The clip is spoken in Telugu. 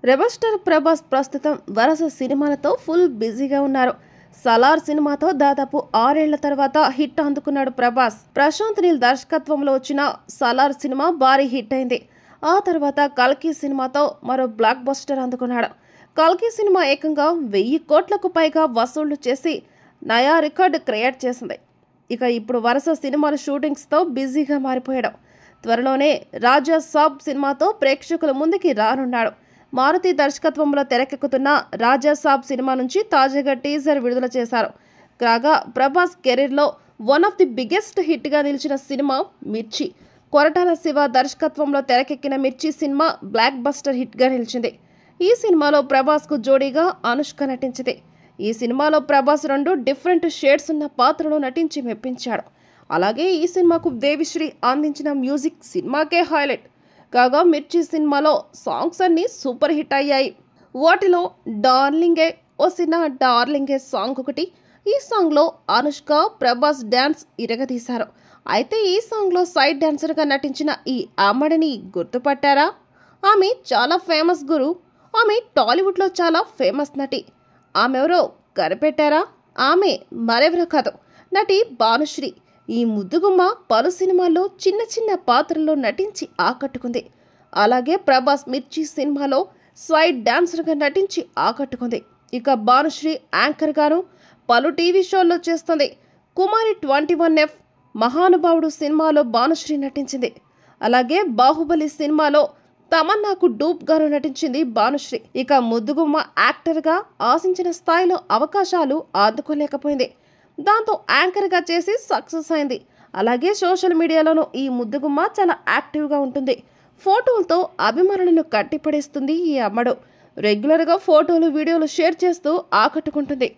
రెబల్ స్టార్ ప్రభాస్ ప్రస్తుతం వరుస సినిమాలతో ఫుల్ బిజీగా ఉన్నారు. సలార్ సినిమాతో దాదాపు 6 ఏళ్ల తర్వాత హిట్ అందుకున్నాడు ప్రభాస్. ప్రశాంత్ నీల్ దర్శకత్వంలో వచ్చిన సలార్ సినిమా భారీ హిట్ అయింది. ఆ తర్వాత కల్కి సినిమాతో మరో బ్లాక్ బస్టర్ అందుకున్నాడు. కల్కి సినిమా ఏకంగా 1000 కోట్లకు పైగా వసూళ్లు చేసి నయా రికార్డు క్రియేట్ చేసింది. ఇక ఇప్పుడు వరుస సినిమాల షూటింగ్స్తో బిజీగా మారిపోయాడు. త్వరలోనే రాజా సాబ్ సినిమాతో ప్రేక్షకుల ముందుకి రానున్నాడు. మారుతి దర్శకత్వంలో తెరకెక్కుతున్న రాజా సాబ్ సినిమా నుంచి తాజాగా టీజర్ విడుదల చేశారు. కాగా ప్రభాస్ కెరీర్లో వన్ ఆఫ్ ది బిగ్గెస్ట్ హిట్గా నిలిచిన సినిమా మిర్చి. కొరటాల శివ దర్శకత్వంలో తెరకెక్కిన మిర్చి సినిమా బ్లాక్ బస్టర్ హిట్గా నిలిచింది. ఈ సినిమాలో ప్రభాస్కు జోడీగా అనుష్క నటించింది. ఈ సినిమాలో ప్రభాస్ 2 డిఫరెంట్ షేడ్స్ ఉన్న పాత్రలో నటించి మెప్పించాడు. అలాగే ఈ సినిమాకు దేవిశ్రీ అందించిన మ్యూజిక్ సినిమాకే హైలైట్. కాగా మిర్చి సినిమాలో సాంగ్స్ అన్నీ సూపర్ హిట్ అయ్యాయి. వాటిలో డార్లింగే ఓ సినిమా డార్లింగే సాంగ్ ఒకటి. ఈ సాంగ్లో అనుష్క ప్రభాస్ డ్యాన్స్ ఇరగదీశారు. అయితే ఈ సాంగ్లో సైడ్ డాన్సర్గా నటించిన ఈ అమ్మడిని గుర్తుపట్టారా? ఆమె చాలా ఫేమస్ గురు. ఆమె టాలీవుడ్లో చాలా ఫేమస్ నటి. ఆమెవరో కనిపెట్టారా? ఆమె మరెవరో కాదు, నటి భానుశ్రీ. ఈ ముద్దుగుమ్మ పలు సినిమాల్లో చిన్న చిన్న పాత్రల్లో నటించి ఆకట్టుకుంది. అలాగే ప్రభాస్ మిర్చి సినిమాలో సైడ్ డాన్సర్గా నటించి ఆకట్టుకుంది. ఇక భానుశ్రీ యాంకర్గాను పలు టీవీ షోల్లో చేస్తుంది. కుమారి 21F మహానుభావుడు సినిమాలో భానుశ్రీ నటించింది. అలాగే బాహుబలి సినిమాలో తమన్నాకు డూప్గాను నటించింది భానుశ్రీ. ఇక ముద్దుగుమ్మ యాక్టర్గా ఆశించిన స్థాయిలో అవకాశాలు అందుకోలేకపోయింది. దాంతో యాంకర్గా చేసి సక్సెస్ అయింది. అలాగే సోషల్ మీడియాలోనూ ఈ ముద్దుగుమ్మ చాలా యాక్టివ్గా ఉంటుంది. ఫోటోలతో అభిమానులను కట్టిపడేస్తుంది ఈ అమ్మడు. రెగ్యులర్గా ఫోటోలు వీడియోలు షేర్ చేస్తూ ఆకట్టుకుంటుంది.